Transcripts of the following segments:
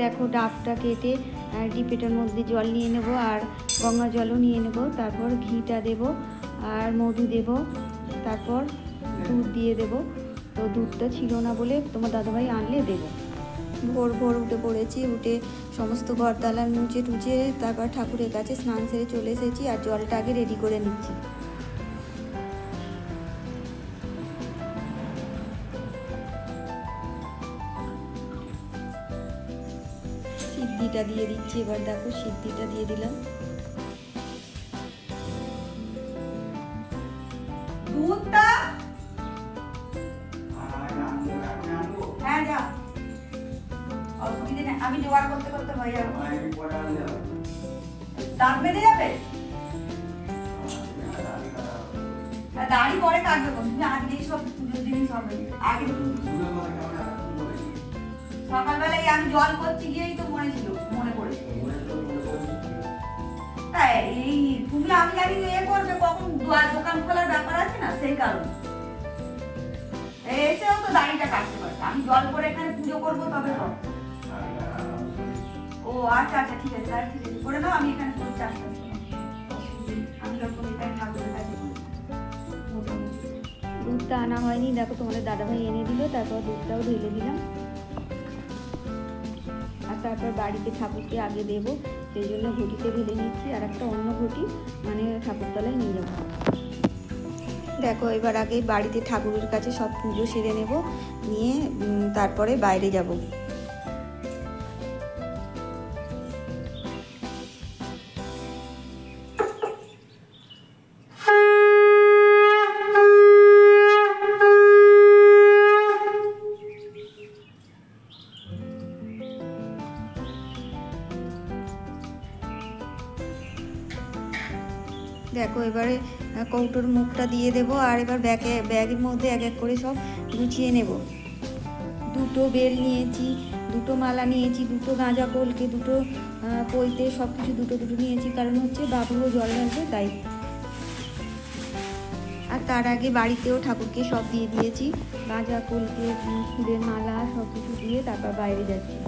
দেখো ডাবটা কেটে ডিপেটার মধ্যে জল নিয়ে নেব আর গঙ্গা জলও নিয়ে নেব, তারপর ঘিটা দেব আর মধু দেব, তারপর দুধ দিয়ে দেব। তো দুধটা ছিল না বলে তোমার দাদাভাই আনলে দেবো। ভোর ভোর উঠে পড়েছি, উঠে সমস্ত ঘরদালান মুছে টুচে তারপর ঠাকুরের কাছে স্নান সেরে চলে এসেছি আর জলটা আগে রেডি করে নিচ্ছি। সিদ্ধিটা দিয়ে দিচ্ছি, এবার দেখো সিদ্ধিটা দিয়ে দিলাম। দুধটা হ্যাঁ যা অসুবিধে নেই, আমি জোগাড় করতে করতে হয়ে যাবো। দাঁত বেঁধে যাবে, দাড়ি পরে কাটবে, তুমি আজকেই সব পুজোর জিনিস হবে আগে। সকালবেলায় আমি জল করতে গিয়েই তো মনে পড়েছে। তাই এই তুমি আমি জানি করবে কখন দোকান খোলার ব্যাপার আছে না, সেই কারণে এসেও তো দাড়িটা কাটতে পারছে। আমি জল করে এখানে পুজো করবো তবে তো। ও আচ্ছা আচ্ছা ঠিক আছে, তাহলে ঠিক আছে করে দাও, আমি এখানে করতে আসতে আমি যখন এখানে ঠাকুরের কাছে দুধটা আনা হয়নি, দেখো তোমাদের দাদাভাই এনে দিল, তারপর দুধটাও ঢেলে দিলাম। আর তারপর বাড়িতে ঠাকুরকে আগে দেবো, সেই জন্য ঘটিতে ঢেলে নিচ্ছি আর একটা অন্য ঘটি মানে ঠাকুরতলায় নিয়ে যাবো। দেখো এবার আগে বাড়িতে ঠাকুরের কাছে সব পুজো সেরে নেব, নিয়ে তারপরে বাইরে যাব। দেখো এবারে কৌটোর মুখটা দিয়ে দেব আর এবার ব্যাগের মধ্যে এক এক করে সব গুছিয়ে নেব। দুটো বেল নিয়েছি, দুটো মালা নিয়েছি, দুটো গাঁজা কলকে, দুটো পইতে, সব কিছু দুটো দুটো নিয়েছি, কারণ হচ্ছে বাবুও জল ঢালবে তাই। আর তার আগে বাড়িতেও ঠাকুরকে সব দিয়ে দিয়েছি, গাঁজা কলকে, ফুলের মালা সব কিছু দিয়ে তারপর বাইরে যাচ্ছি।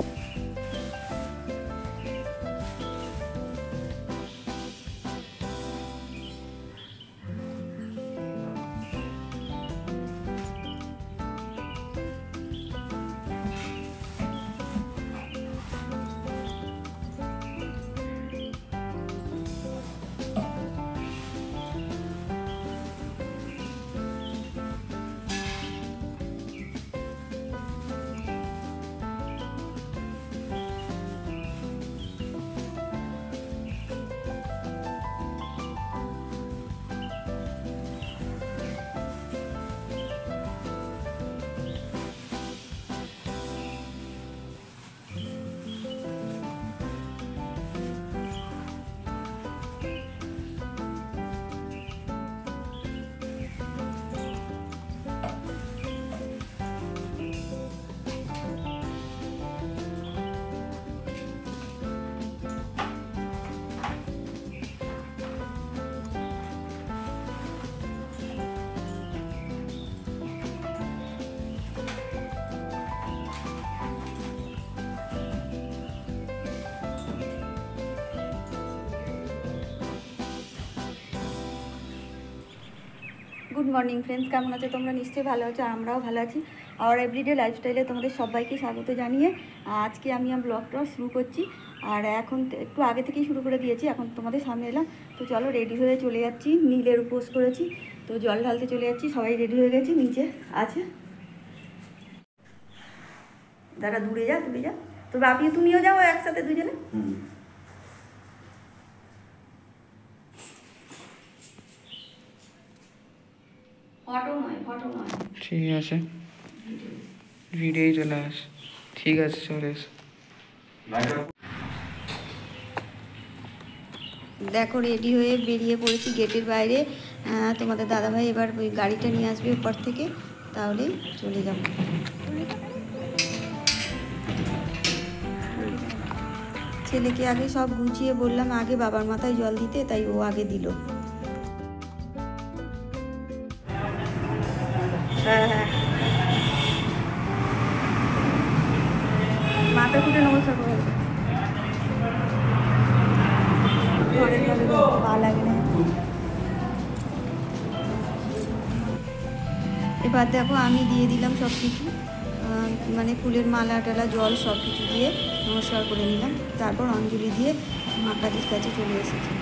গুড মর্নিং ফ্রেন্ডস, কেমন আছো তোমরা? নিশ্চয়ই ভালো আছো, আমরাও ভালো আছি। আর এভরিডে লাইফস্টাইলে তোমাদের সবাইকে স্বাগত জানিয়ে আজকে আমি ব্লগটা শুরু করছি। আর এখন একটু আগে থেকেই শুরু করে দিয়েছি, এখন তোমাদের সামনে এলাম। তো চলো রেডি হয়ে চলে যাচ্ছি, নীলের উপোস করেছি তো জল ঢালতে চলে যাচ্ছি। সবাই রেডি হয়ে গেছি, নিচে আছে। দাদা দূরে যা তো বাপি তুমিও যাও একসাথে দুজনে। ফটো নয় ঠিক আছে, ভিডিওই চলে আস। ঠিক আছে চলে এস। দেখো রেডি হয়ে বেরিয়ে পড়েছি গেটের বাইরে। তোমাদের দাদাভাই এবার ওই গাড়িটা নিয়ে আসবে উপর থেকে, তাহলেই চলে যাব। ছেলেকে আগে সব গুছিয়ে বললাম আগে বাবার মাথায় জল দিতে, তাই ও আগে দিল। হ্যাঁ মা মাথা খুঁটে নমস্কার করো। পা লাগে না। এবার দেখো আমি দিয়ে দিলাম সব কিছু, মানে ফুলের মালা টালা জল সব কিছু দিয়ে নমস্কার করে নিলাম। তারপর অঞ্জলি দিয়ে মা কালীর কাছে চলে এসেছি।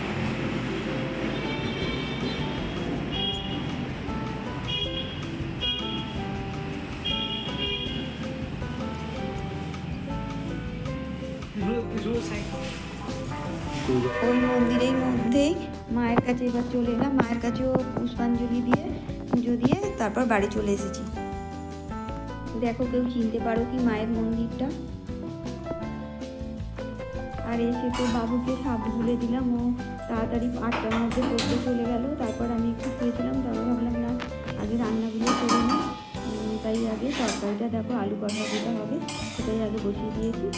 ওই মন্দিরের মধ্যেই মায়ের কাছে এবার চলে এলাম। মায়ের কাছেও পুষ্পাঞ্জলি দিয়ে পুজো দিয়ে তারপর বাড়ি চলে এসেছি। দেখো কেউ চিনতে পারো কি মায়ের মন্দিরটা? আর এসে তো বাবুকে সাপ ভুলে দিলাম, ও তাড়াতাড়ি 8টার মধ্যে পড়তে চলে গেল। তারপর আমি একটু শুয়েছিলাম, তারপর ভাবলাম না আগে রান্নাগুলো করে নিই, তাই আগে তরকারিটা দেখো আলু কষা যেটা হবে সেটাই আগে বসিয়ে দিয়েছি।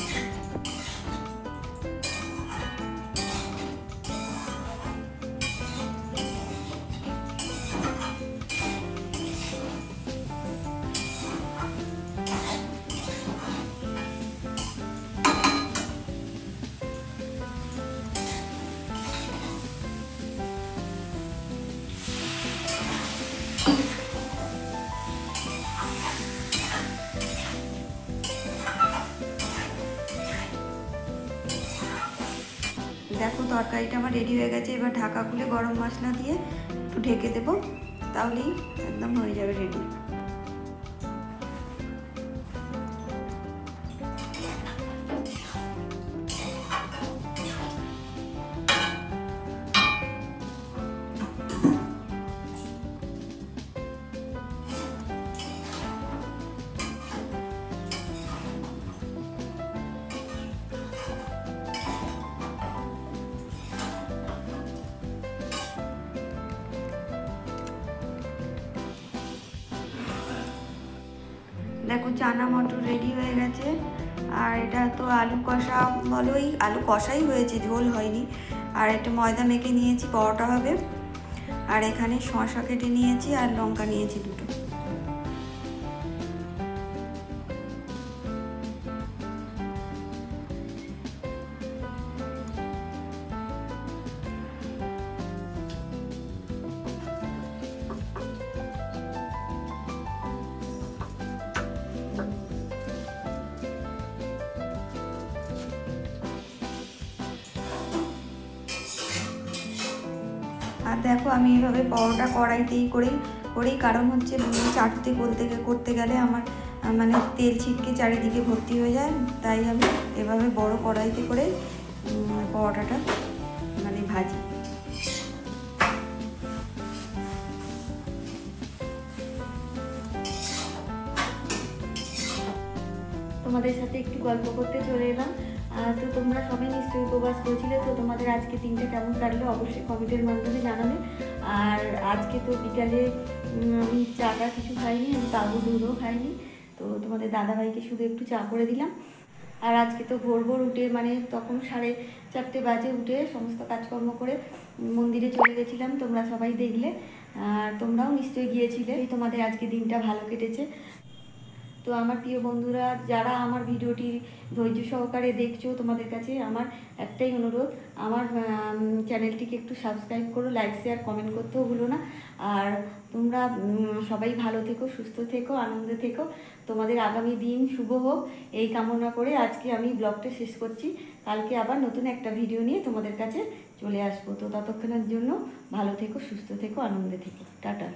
দেখো তরকারিটা আমার রেডি হয়ে গেছে। এবার ঢাকা খুলে গরম মশলা দিয়ে একটু ঢেকে দেবো, তাহলেই একদম হয়ে যাবে রেডি। দেখো চানা মটর রেডি হয়ে গেছে। আর এটা তো আলু কষা বলোই, আলু কষাই হয়েছে, ঝোল হয়নি। আর একটা ময়দা মেখে নিয়েছি, পরোটা হবে। আর এখানে শসা কেটে নিয়েছি আর লঙ্কা নিয়েছি দুটো। আর দেখো আমি এইভাবে পরোটা কড়াইতেই করেই কারণ হচ্ছে চাটতে করতে গেলে আমার মানে তেল ছিটকে চারিদিকে ভর্তি হয়ে যায়, তাই আমি এভাবে বড় কড়াইতে করে পরোটাটা মানে ভাজি। তোমাদের সাথে একটু গল্প করতে চলে এলাম। তো তোমরা সবাই নিশ্চয়ই উপবাস করেছিলে, তো তোমাদের আজকে দিনটা কেমন কাটলো অবশ্যই কমেন্টের মাধ্যমে জানাবে। আর আজকে তো বিকালে আমি চাটা কিছু খাইনি, আমি কাগু দুধও খাইনি, তো তোমাদের দাদাভাইকে শুধু একটু চা করে দিলাম। আর আজকে তো ভোর উঠে মানে তখন 4:30 বাজে উঠে সমস্ত কাজকর্ম করে মন্দিরে চলে গেছিলাম, তোমরা সবাই দেখলে। আর তোমরাও নিশ্চয়ই গিয়েছিলে। তোমাদের আজকে দিনটা ভালো কেটেছে। তো আমার প্রিয় বন্ধুরা, যারা আমার ভিডিওটি ধৈর্য সহকারে দেখছো, তোমাদের কাছে আমার একটাই অনুরোধ, আমার চ্যানেলটিকে একটু সাবস্ক্রাইব করো, লাইক শেয়ার কমেন্ট করতেও ভুলো না। আর তোমরা সবাই ভালো থেকো, সুস্থ থেকো, আনন্দে থেকো, তোমাদের আগামী দিন শুভ হোক এই কামনা করে আজকে আমি ব্লগটা শেষ করছি। কালকে আবার নতুন একটা ভিডিও নিয়ে তোমাদের কাছে চলে আসবো। তো ততক্ষণের জন্য ভালো থেকো, সুস্থ থেকো, আনন্দে থেকো। টাটা।